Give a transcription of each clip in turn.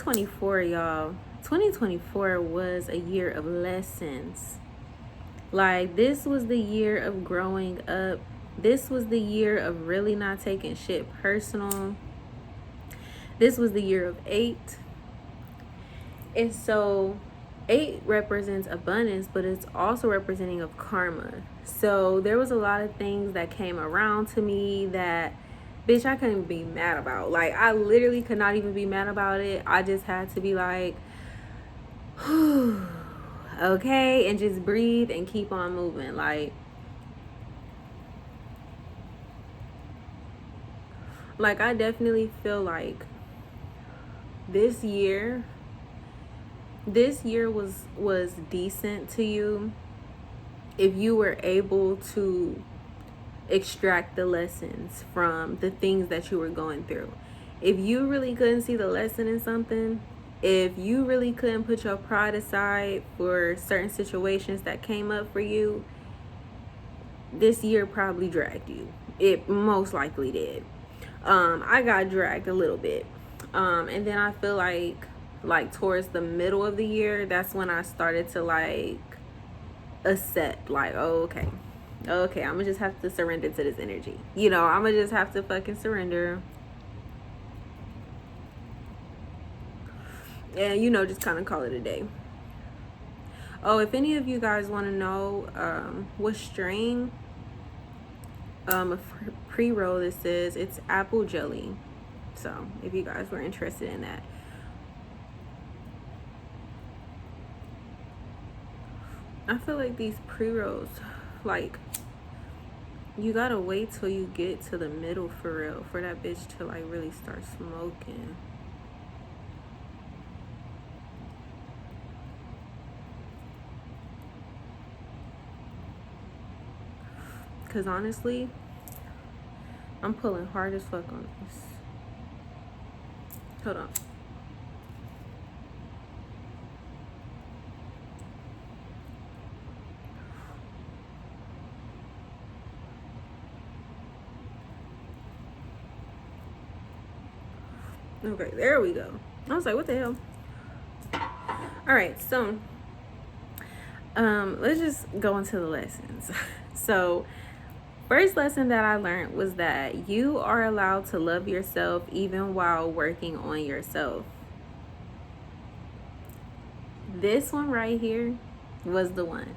2024, y'all, 2024 was a year of lessons. Like, this was the year of growing up. This was the year of really not taking shit personal. This was the year of 8. And so 8 represents abundance, but it's also representing of karma. So there was a lot of things that came around to me that, bitch, I couldn't be mad about. Like, I literally could not even be mad about it. I just had to be like, okay, and just breathe and keep on moving. Like I definitely feel like this year was decent to you if you were able to extract the lessons from the things that you were going through. If you really couldn't see the lesson in something, if you really couldn't put your pride aside for certain situations that came up for you, this year probably dragged you. It most likely did. I got dragged a little bit. And then I feel like towards the middle of the year, that's when I started to like accept, like, oh, okay, I'm gonna just have to surrender to this energy. I'm gonna just have to fucking surrender. And, just kind of call it a day. Oh, if any of you guys want to know what strain of pre-roll this is, it's apple jelly. So if you guys were interested in that. I feel like these pre-rolls, like, you gotta wait till you get to the middle for real, for that bitch to like really start smoking. Cause honestly, I'm pulling hard as fuck on this. Hold on. Okay, there we go. I was like, what the hell? All right, so let's just go into the lessons. So first lesson that I learned was that you are allowed to love yourself even while working on yourself. This one right here was the one,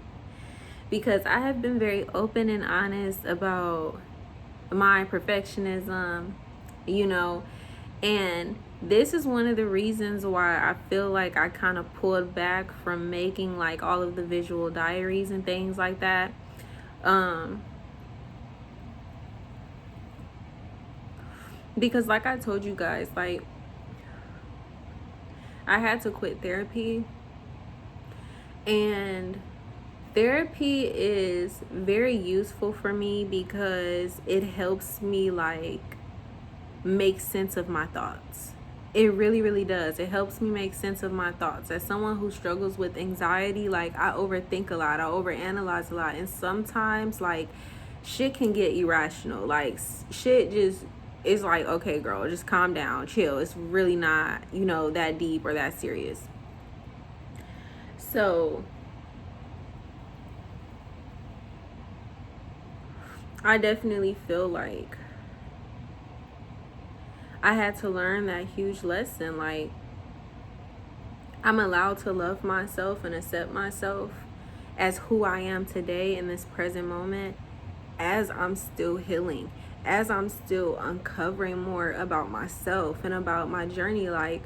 because I have been very open and honest about my perfectionism, and this is one of the reasons why I feel like I kind of pulled back from making like all of the visual diaries and things like that. Because like I told you guys, like, I had to quit therapy, and therapy is very useful for me because it helps me like make sense of my thoughts. It really, really does. It helps me make sense of my thoughts. As someone who struggles with anxiety, like, I overthink a lot, I overanalyze a lot, and sometimes like shit can get irrational. Like, shit just is like, okay, girl, just calm down, chill. It's really not, that deep or that serious. So I definitely feel like I had to learn that huge lesson. Like, I'm allowed to love myself and accept myself as who I am today in this present moment, as I'm still healing, as I'm still uncovering more about myself and about my journey. Like,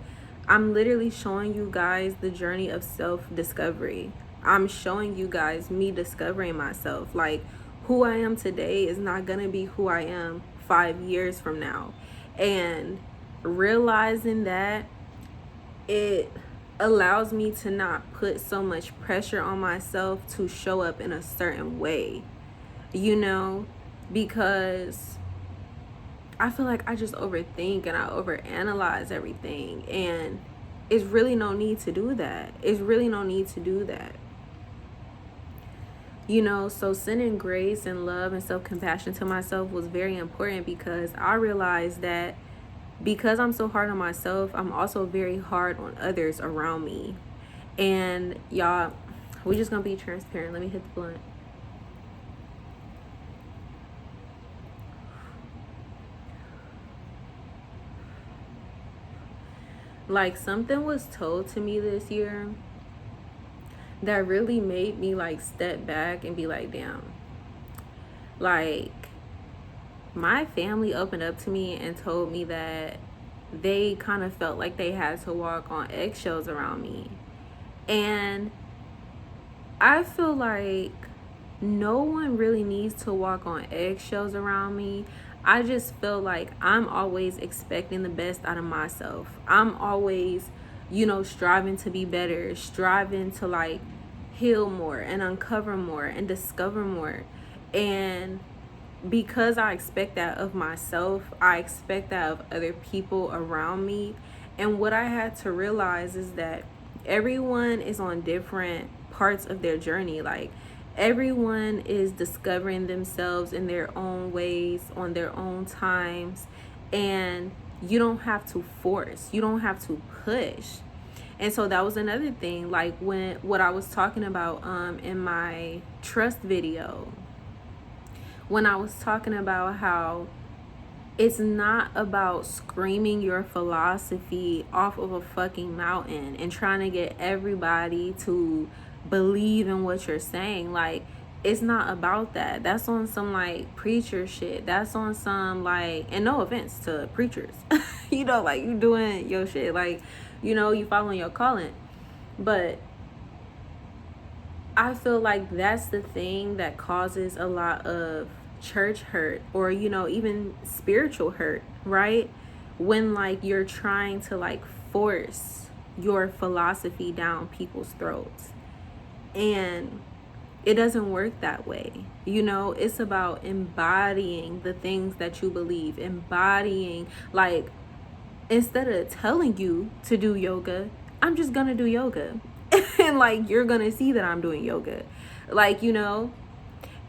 I'm literally showing you guys the journey of self-discovery. I'm showing you guys me discovering myself. Like, who I am today is not gonna be who I am 5 years from now. And realizing that, it allows me to not put so much pressure on myself to show up in a certain way, because I feel like I just overthink and I overanalyze everything, and it's really no need to do that. So sending grace and love and self-compassion to myself was very important, because I realized that because I'm so hard on myself, I'm also very hard on others around me. And y'all, we just gonna be transparent. Let me hit the blunt. Like, something was told to me this year that really made me like step back and be like, damn. Like, my family opened up to me and told me that they kind of felt like they had to walk on eggshells around me. And I feel like no one really needs to walk on eggshells around me. I just feel like I'm always expecting the best out of myself. I'm always, striving to be better, striving to like heal more and uncover more and discover more. And because I expect that of myself, I expect that of other people around me. And what I had to realize is that everyone is on different parts of their journey. Like, everyone is discovering themselves in their own ways, on their own times. And you don't have to force, you don't have to push. And so that was another thing, like what I was talking about in my trust video, when I was talking about how it's not about screaming your philosophy off of a fucking mountain and trying to get everybody to believe in what you're saying. Like, it's not about that. That's on some like preacher shit. That's on some like, and no offense to preachers, like you doing your shit, like, you following your calling. But I feel like that's the thing that causes a lot of church hurt, or even spiritual hurt, right? When like you're trying to like force your philosophy down people's throats, and it doesn't work that way. It's about embodying the things that you believe, embodying, like, instead of telling you to do yoga, I'm just gonna do yoga. And like, you're gonna see that I'm doing yoga. Like,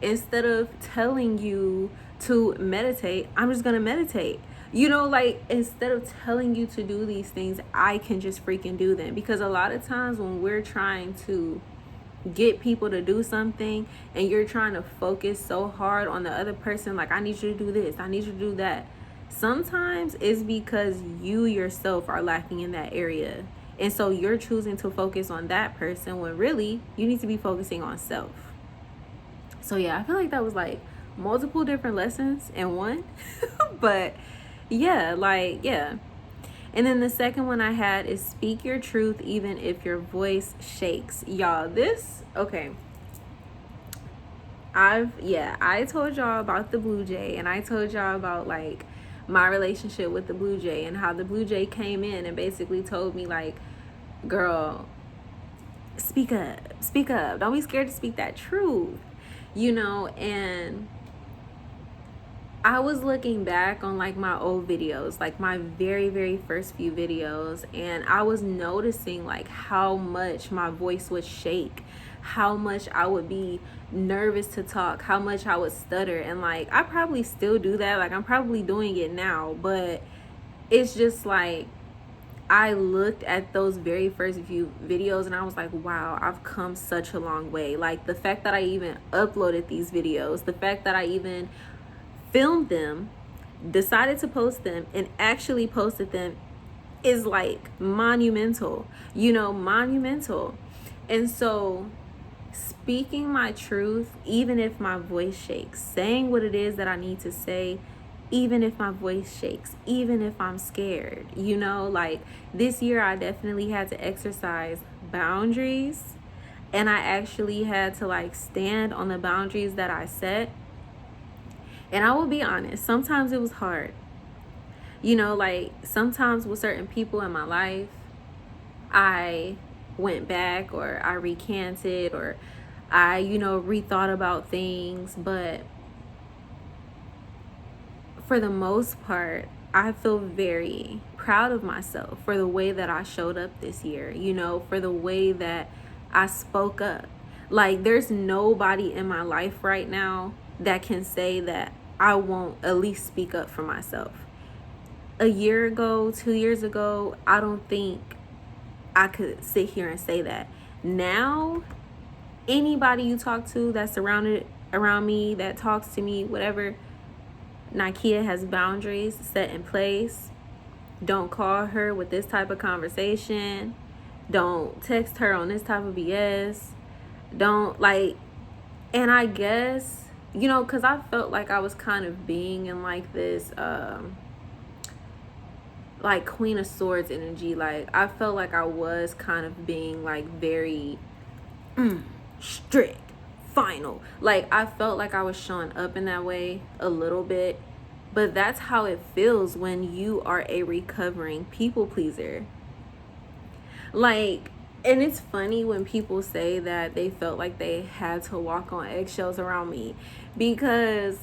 instead of telling you to meditate, I'm just gonna meditate. Like, instead of telling you to do these things, I can just freaking do them. Because a lot of times when we're trying to get people to do something and you're trying to focus so hard on the other person, like, I need you to do this, I need you to do that, sometimes it's because you yourself are lacking in that area. And so you're choosing to focus on that person when really you need to be focusing on self. So yeah, I feel like that was like multiple different lessons in one. But yeah, like, yeah. And then the second one I had is speak your truth even if your voice shakes. Y'all, okay. I told y'all about the Blue Jay, and I told y'all about like my relationship with the Blue Jay and how the Blue Jay came in and basically told me like, girl, speak up. Don't be scared to speak that truth, and I was looking back on like my old videos, like my very, very first few videos, and I was noticing like how much my voice would shake, how much I would be nervous to talk, how much I would stutter. And like, I probably still do that. Like, I'm probably doing it now, but it's just like, I looked at those very first few videos and I was like, wow, I've come such a long way. Like, the fact that I even uploaded these videos, the fact that I even filmed them, decided to post them, and actually posted them is like monumental, monumental. And so speaking my truth, even if my voice shakes, saying what it is that I need to say, even if my voice shakes, even if I'm scared, like this year I definitely had to exercise boundaries, and I actually had to like stand on the boundaries that I set. And I will be honest, sometimes it was hard. Like sometimes with certain people in my life, I went back, or I recanted, or I, rethought about things. But for the most part, I feel very proud of myself for the way that I showed up this year, for the way that I spoke up. Like, there's nobody in my life right now that can say that I won't at least speak up for myself. a year ago, 2 years ago, I don't think I could sit here and say that. Now, anybody you talk to that's surrounded around me, that talks to me, whatever, Nakia has boundaries set in place. Don't call her with this type of conversation. Don't text her on this type of BS. Don't like, and I guess, you know, because I felt like I was kind of being in like this, like Queen of Swords energy. Like, I felt like I was kind of being like very strict, final. Like, I felt like I was showing up in that way a little bit. But that's how it feels when you are a recovering people pleaser. Like, and it's funny when people say that they felt like they had to walk on eggshells around me, because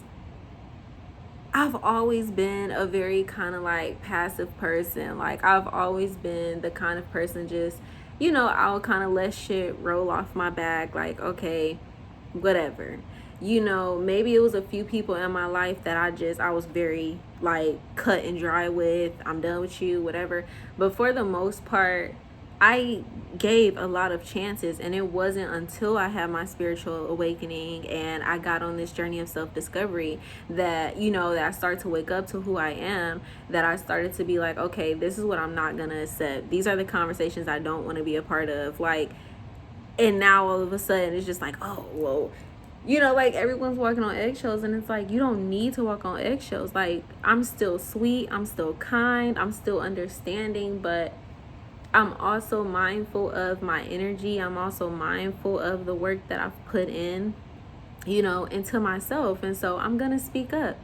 I've always been a very kind of like passive person. Like, I've always been the kind of person, just, you know, I'll kind of let shit roll off my back. Like, okay, whatever. You know, maybe it was a few people in my life that I was very like cut and dry with. I'm done with you, whatever. But for the most part, I gave a lot of chances, and it wasn't until I had my spiritual awakening and I got on this journey of self-discovery that, you know, that I started to wake up to who I am, that I started to be like, okay, this is what I'm not gonna accept. These are the conversations I don't want to be a part of. Like, and now all of a sudden it's just like, oh, well, you know, like everyone's walking on eggshells, and it's like, you don't need to walk on eggshells. Like, I'm still sweet, I'm still kind, I'm still understanding, but I'm also mindful of my energy. I'm also mindful of the work that I've put in, you know, into myself. And so I'm going to speak up.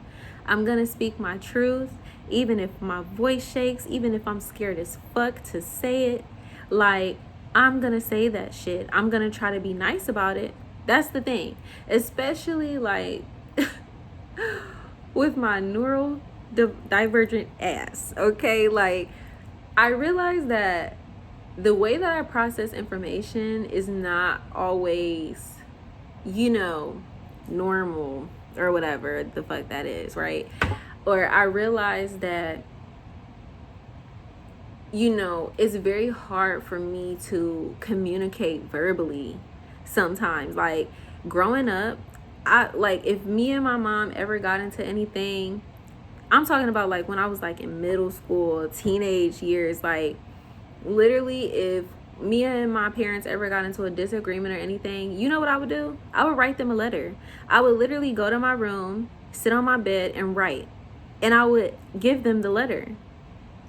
I'm going to speak my truth, even if my voice shakes, even if I'm scared as fuck to say it. Like, I'm going to say that shit. I'm going to try to be nice about it. That's the thing. Especially like with my neural divergent ass. Okay. Like, I realized that the way that I process information is not always, you know, normal or whatever the fuck that is, right? Or I realized that, you know, it's very hard for me to communicate verbally sometimes. Like, growing up, if me and my mom ever got into anything, I'm talking about like when I was like in middle school, teenage years, like literally if me and my parents ever got into a disagreement or anything, you know what I would do? I would write them a letter. I would literally go to my room, sit on my bed and write. And I would give them the letter.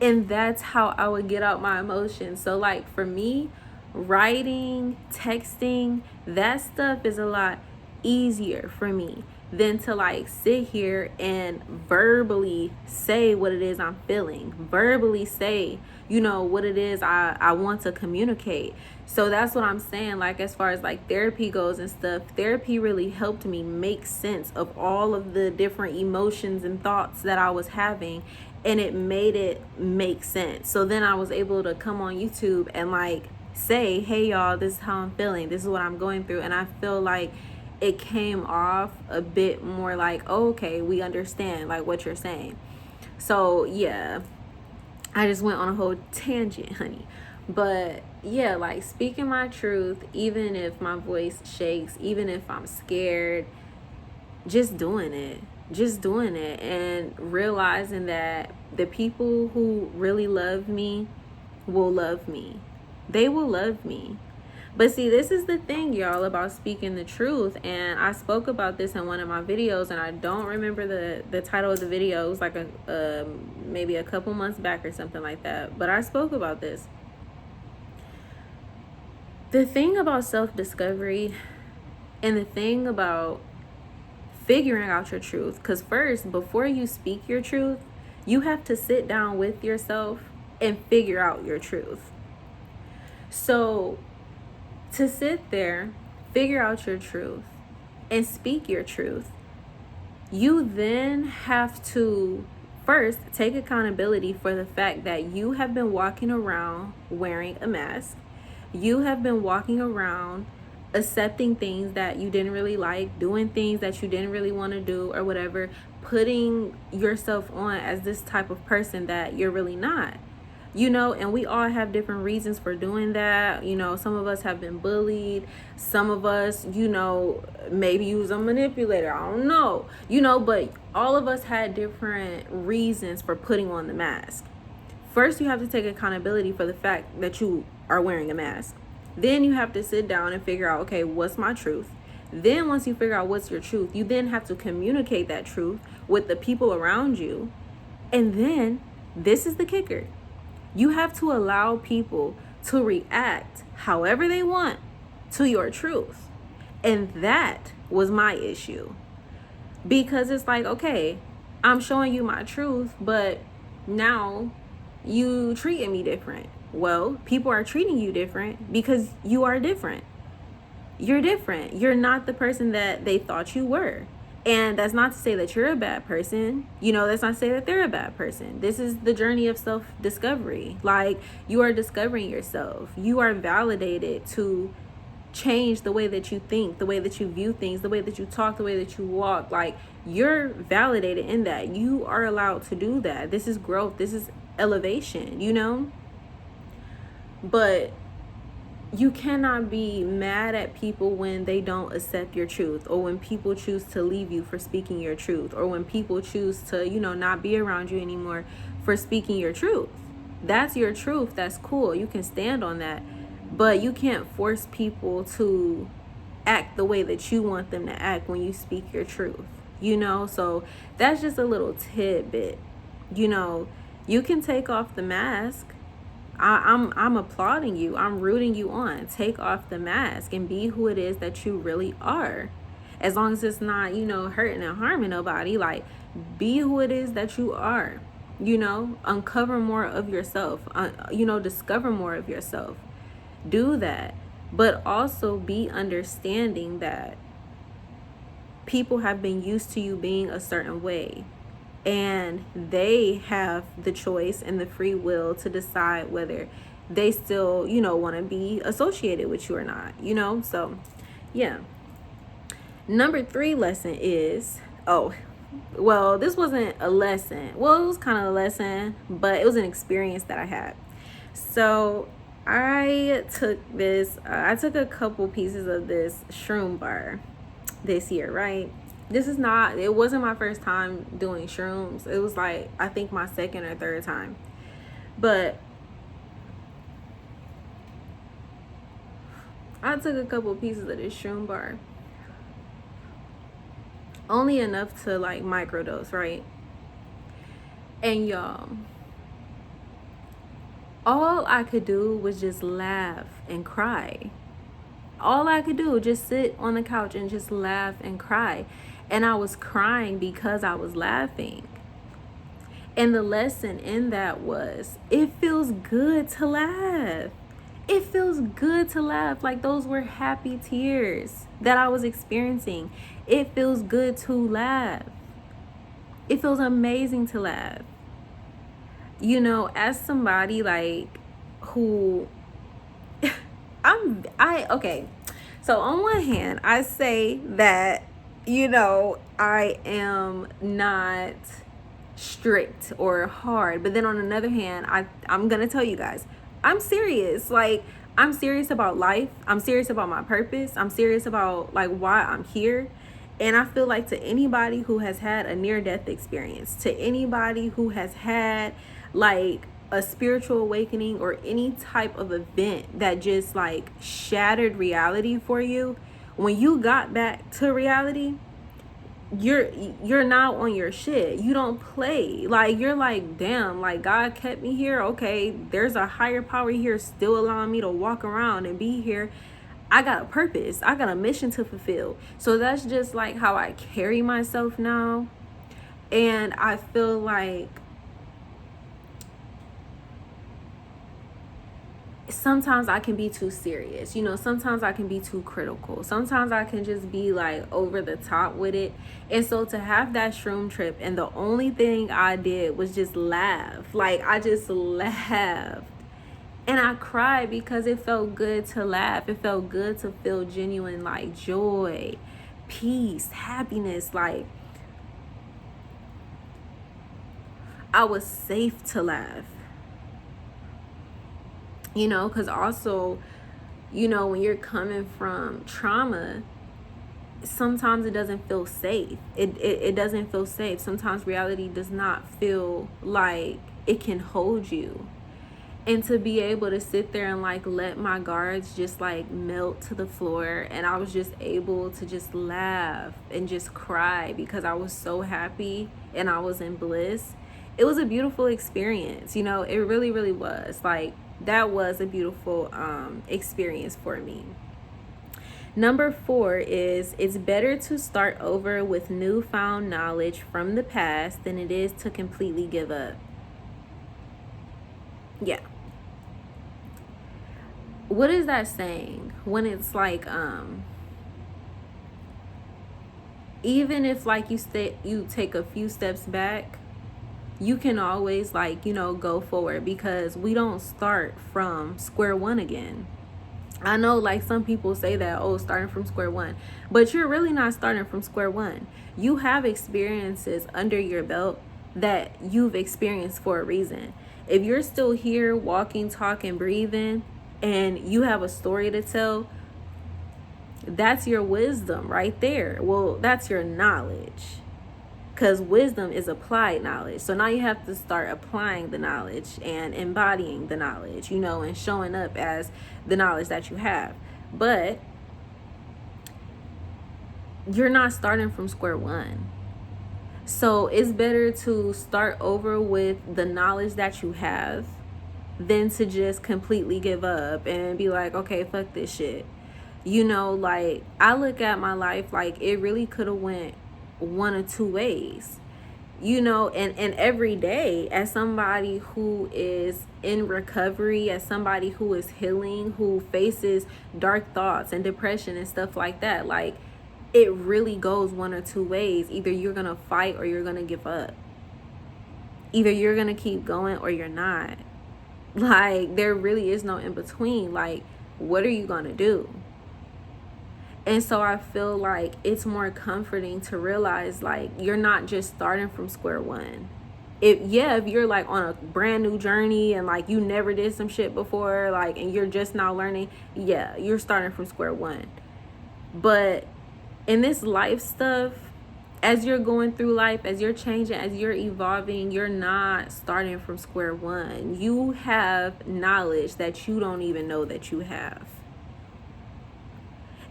And that's how I would get out my emotions. So like for me, writing, texting, that stuff is a lot easier for me than to like sit here and verbally say what it is I'm feeling, verbally say, you know, what it is I want to communicate. So that's what I'm saying. Like, as far as like therapy goes and stuff, therapy really helped me make sense of all of the different emotions and thoughts that I was having, and it made it make sense. So then I was able to come on YouTube and like say, hey y'all, this is how I'm feeling, this is what I'm going through. And I feel like it came off a bit more like, oh, okay, we understand like what you're saying. So yeah, I just went on a whole tangent, honey. But yeah, like speaking my truth, even if my voice shakes, even if I'm scared, just doing it and realizing that the people who really love me will love me. They will love me. But see, this is the thing, y'all, about speaking the truth. And I spoke about this in one of my videos, and I don't remember the title of the video. It was like maybe a couple months back or something like that. But I spoke about this. The thing about self-discovery and the thing about figuring out your truth, because first, before you speak your truth, you have to sit down with yourself and figure out your truth. So to sit there, figure out your truth, and speak your truth, you then have to first take accountability for the fact that you have been walking around wearing a mask. You have been walking around accepting things that you didn't really like, doing things that you didn't really want to do or whatever, putting yourself on as this type of person that you're really not. You know, and we all have different reasons for doing that. You know, some of us have been bullied. Some of us, you know, maybe use a manipulator. I don't know. You know, but all of us had different reasons for putting on the mask. First, you have to take accountability for the fact that you are wearing a mask. Then you have to sit down and figure out, okay, what's my truth? Then once you figure out what's your truth, you then have to communicate that truth with the people around you. And then, this is the kicker. You have to allow people to react however they want to your truth. And that was my issue. Because it's like, okay, I'm showing you my truth, but now you treating me different. Well, people are treating you different because you are different. You're different. You're not the person that they thought you were. And that's not to say that you're a bad person. You know, that's not to say that they're a bad person. This is the journey of self-discovery. Like, you are discovering yourself. You are validated to change the way that you think, the way that you view things, the way that you talk, the way that you walk. Like, you're validated in that. You are allowed to do that. This is growth. This is elevation, you know? But you cannot be mad at people when they don't accept your truth, or when people choose to leave you for speaking your truth, or when people choose to, you know, not be around you anymore for speaking your truth. That's your truth. That's cool. You can stand on that. But you can't force people to act the way that you want them to act when you speak your truth, you know? So that's just a little tidbit. You know, you can take off the mask. I'm applauding you. I'm rooting you on. Take off the mask and be who it is that you really are. As long as it's not, you know, hurting and harming nobody. Like, be who it is that you are. You know, uncover more of yourself. You know, discover more of yourself. Do that. But also be understanding that people have been used to you being a certain way. And they have the choice and the free will to decide whether they still, you know, want to be associated with you or not, you know? So, yeah. Number 3 lesson is, well, this wasn't a lesson. Well, it was kind of a lesson, but it was an experience that I had. So, I took a couple pieces of this Shroom bar this year, right? It wasn't my first time doing shrooms. It was like, I think my second or third time. But I took a couple pieces of this shroom bar. Only enough to like microdose, right? And y'all, all I could do was just laugh and cry. All I could do, just sit on the couch and just laugh and cry. And I was crying because I was laughing. And the lesson in that was, it feels good to laugh. It feels good to laugh. Like, those were happy tears that I was experiencing. It feels good to laugh. It feels amazing to laugh. You know, as somebody like who okay. So on one hand, I say that, you know, I am not strict or hard. But then on another hand, I'm going to tell you guys, I'm serious. Like, I'm serious about life. I'm serious about my purpose. I'm serious about like why I'm here. And I feel like to anybody who has had a near-death experience, to anybody who has had like a spiritual awakening or any type of event that just like shattered reality for you, when you got back to reality, you're now on your shit. You don't play. Like, you're like, damn, like, God kept me here. Okay, there's a higher power here still allowing me to walk around and be here. I got a purpose. I got a mission to fulfill. So that's just like how I carry myself now. And I feel like sometimes I can be too serious, you know, sometimes I can be too critical, sometimes I can just be like over the top with it. And so to have that shroom trip and the only thing I did was just laugh, like I just laughed and I cried because it felt good to laugh. It felt good to feel genuine like joy, peace, happiness. Like, I was safe to laugh. You know, because also, you know, when you're coming from trauma, sometimes it doesn't feel safe. It doesn't feel safe. Sometimes reality does not feel like it can hold you. And to be able to sit there and like let my guards just like melt to the floor, and I was just able to just laugh and just cry because I was so happy and I was in bliss. It was a beautiful experience, you know. It really, really was. Like, that was a beautiful experience for me. Number 4 is, it's better to start over with newfound knowledge from the past than it is to completely give up. Yeah. What is that saying? When it's like, even if like you take a few steps back, you can always like, you know, go forward, because we don't start from square one again. I know like some people say that, oh, starting from square one, but you're really not starting from square one. You have experiences under your belt that you've experienced for a reason. If you're still here walking, talking, breathing, and you have a story to tell, that's your wisdom right there. Well, that's your knowledge, because wisdom is applied knowledge. So now you have to start applying the knowledge and embodying the knowledge, you know, and showing up as the knowledge that you have. But you're not starting from square one. So it's better to start over with the knowledge that you have than to just completely give up and be like, okay, fuck this shit. You know, like, I look at my life like it really could have went one or two ways, you know. And every day, as somebody who is in recovery, as somebody who is healing, who faces dark thoughts and depression and stuff like that, like, it really goes one or two ways. Either you're gonna fight or you're gonna give up. Either you're gonna keep going or you're not. Like, there really is no in between. Like, what are you gonna do? And so I feel like it's more comforting to realize, like, you're not just starting from square one. If you're like on a brand new journey and like you never did some shit before, like, and you're just now learning, yeah, you're starting from square one. But in this life stuff, as you're going through life, as you're changing, as you're evolving, you're not starting from square one. You have knowledge that you don't even know that you have.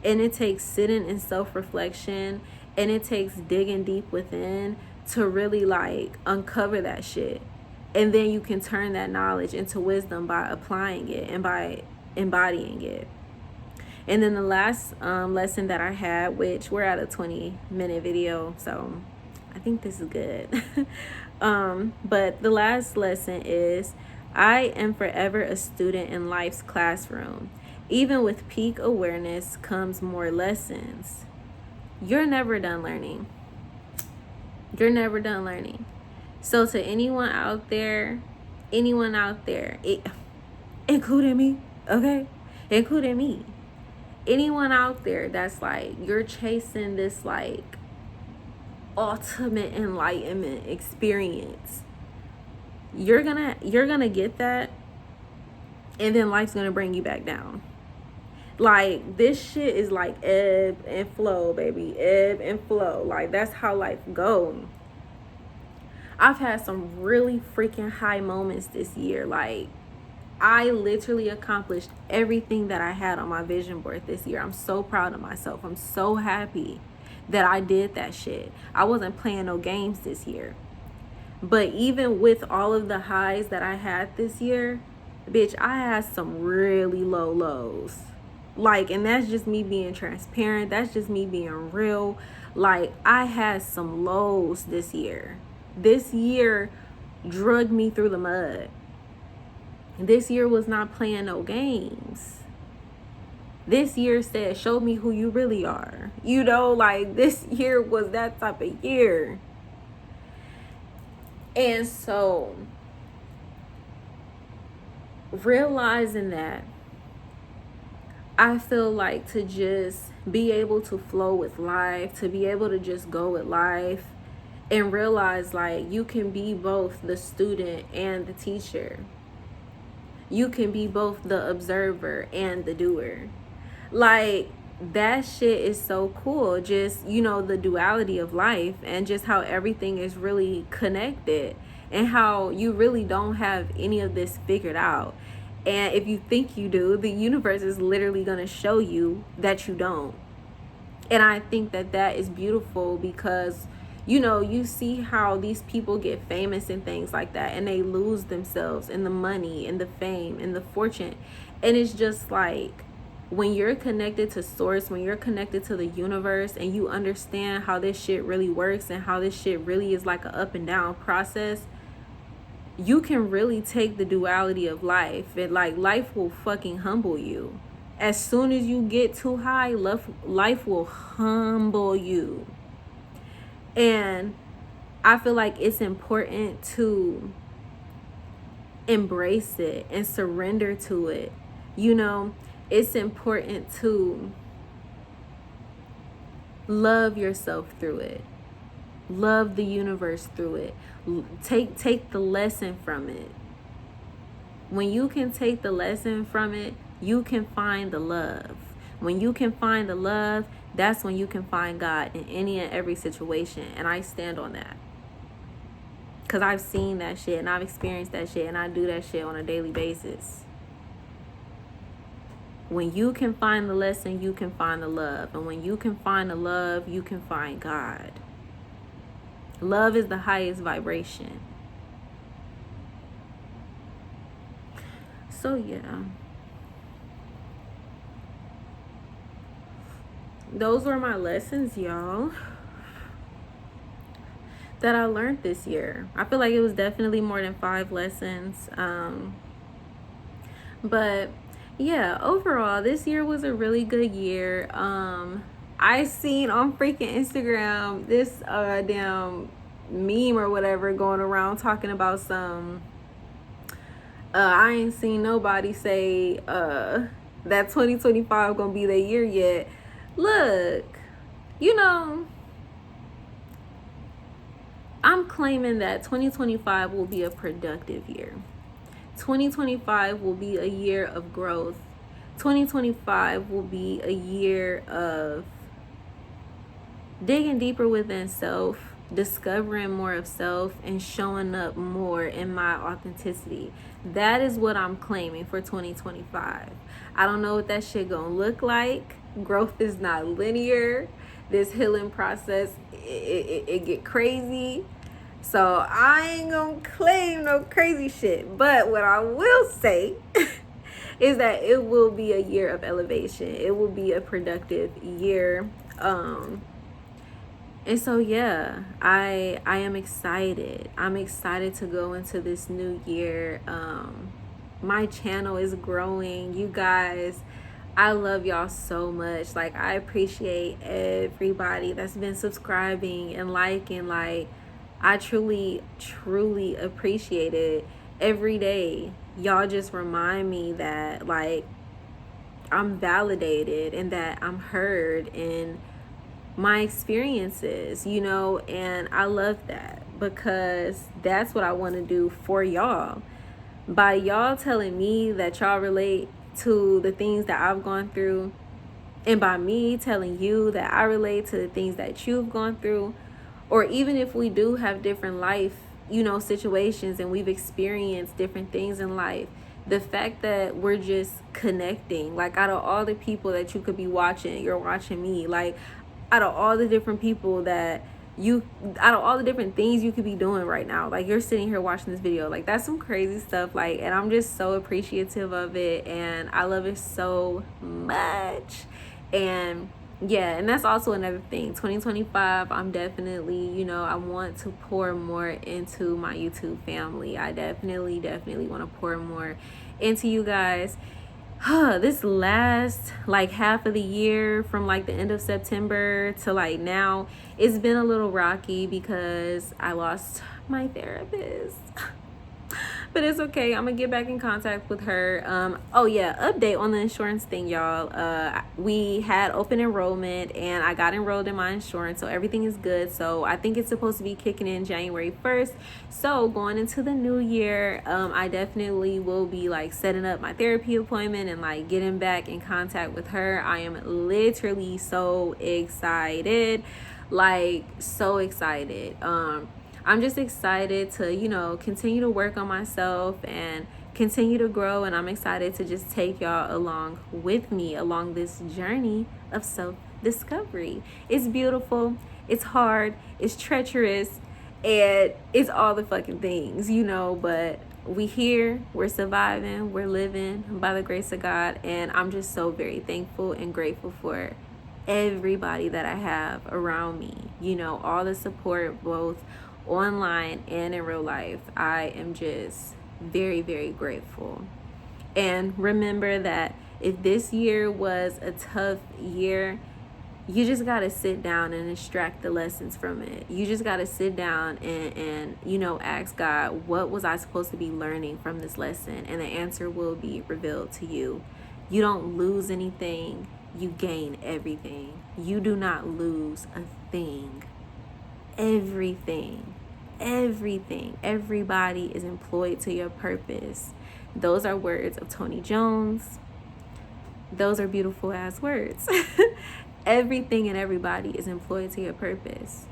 And it takes sitting in self-reflection, and it takes digging deep within to really like uncover that shit. And then you can turn that knowledge into wisdom by applying it and by embodying it. And then the last lesson that I had, which we're at a 20-minute video, so I think this is good. But the last lesson is, I am forever a student in life's classroom. Even with peak awareness comes more lessons. You're never done learning. You're never done learning. So to anyone out there, including me, okay? Including me. Anyone out there that's like, you're chasing this like ultimate enlightenment experience, you're gonna get that, and then life's gonna bring you back down. Like, this shit is like ebb and flow, baby. Ebb and flow. Like, that's how life goes. I've had some really freaking high moments this year. Like, I literally accomplished everything that I had on my vision board this year. I'm so proud of myself. I'm so happy that I did that shit. I wasn't playing no games this year. But even with all of the highs that I had this year, bitch, I had some really low lows. Like, and that's just me being transparent. That's just me being real. Like, I had some lows this year. This year drugged me through the mud. This year was not playing no games. This year said, show me who you really are. You know, like, this year was that type of year. And so, realizing that, I feel like to just be able to flow with life, to be able to just go with life, and realize like you can be both the student and the teacher. You can be both the observer and the doer. Like, that shit is so cool. Just, the duality of life and just how everything is really connected and how you really don't have any of this figured out. And if you think you do, the universe is literally going to show you that you don't. And I think that that is beautiful because, you see how these people get famous and things like that, and they lose themselves in the money and the fame and the fortune. And it's just like, when you're connected to source, when you're connected to the universe, and you understand how this shit really works and how this shit really is like an up and down process, you can really take the duality of life. And like, life will fucking humble you. As soon as you get too high, life will humble you. And I feel like it's important to embrace it and surrender to it. It's important to love yourself through it. Love the universe through it. Take the lesson from it. When you can take the lesson from it, you can find the love. When you can find the love, that's when you can find God in any and every situation. And I stand on that. Because I've seen that shit and I've experienced that shit, and I do that shit on a daily basis. When you can find the lesson, you can find the love. And when you can find the love, you can find God. Love is the highest vibration. So yeah. Those were my lessons, y'all, that I learned this year. I feel like it was definitely more than 5 lessons. But yeah, overall, this year was a really good year. I seen on freaking Instagram this damn meme or whatever going around talking about some I ain't seen nobody say that 2025 gonna be the year yet. Look, I'm claiming that 2025 will be a productive year. 2025 will be a year of growth. 2025 will be a year of digging deeper within self, discovering more of self, and showing up more in my authenticity. That is what I'm claiming for 2025. I don't know what that shit gonna look like. Growth is not linear. This healing process, it get crazy. So I ain't gonna claim no crazy shit. But what I will say is that it will be a year of elevation. It will be a productive year. And so yeah, I am excited. I'm excited to go into this new year. My channel is growing. You guys, I love y'all so much. Like, I appreciate everybody that's been subscribing and liking. Like, I truly appreciate it. Every day y'all just remind me that like I'm validated and that I'm heard in my experiences, and I love that because that's what I want to do for y'all. By y'all telling me that y'all relate to the things that I've gone through, and by me telling you that I relate to the things that you've gone through, or even if we do have different life, situations, and we've experienced different things in life, the fact that we're just connecting, like, out of all the people that you could be watching, you're watching me. Like, out of all the different people out of all the different things you could be doing right now, like, you're sitting here watching this video. Like, that's some crazy stuff. Like, and I'm just so appreciative of it, and I love it so much. And yeah, and that's also another thing. 2025, I'm definitely, I want to pour more into my YouTube family. I definitely want to pour more into you guys. This last like half of the year, from like the end of September to like now, it's been a little rocky because I lost my therapist. But it's okay. I'm gonna get back in contact with her. Oh yeah, update on the insurance thing, y'all. We had open enrollment and I got enrolled in my insurance, so everything is good. So I think it's supposed to be kicking in January 1st. So going into the new year, I definitely will be like setting up my therapy appointment and like getting back in contact with her. I am literally so excited, like so excited. I'm just excited to, continue to work on myself and continue to grow. And I'm excited to just take y'all along with me along this journey of self discovery. It's beautiful, it's hard, it's treacherous, and it's all the fucking things, but we here, we're surviving, we're living by the grace of God. And I'm just so very thankful and grateful for everybody that I have around me, all the support, both online and in real life. I am just very, very grateful. And remember that if this year was a tough year, you just got to sit down and extract the lessons from it. You just got to sit down and ask God, what was I supposed to be learning from this lesson? And the answer will be revealed to you. You don't lose anything, you gain everything. You do not lose a thing. Everything. Everybody is employed to your purpose. Those are words of Tony Jones. Those are beautiful ass words. Everything and everybody is employed to your purpose.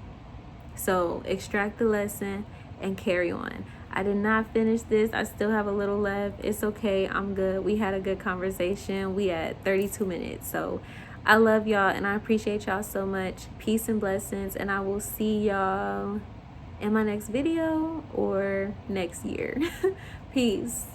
So extract the lesson and carry on. I did not finish this. I still have a little left. It's okay. I'm good. We had a good conversation. We at 32 minutes. So I love y'all and I appreciate y'all so much. Peace and blessings. And I will see y'all in my next video or next year. Peace.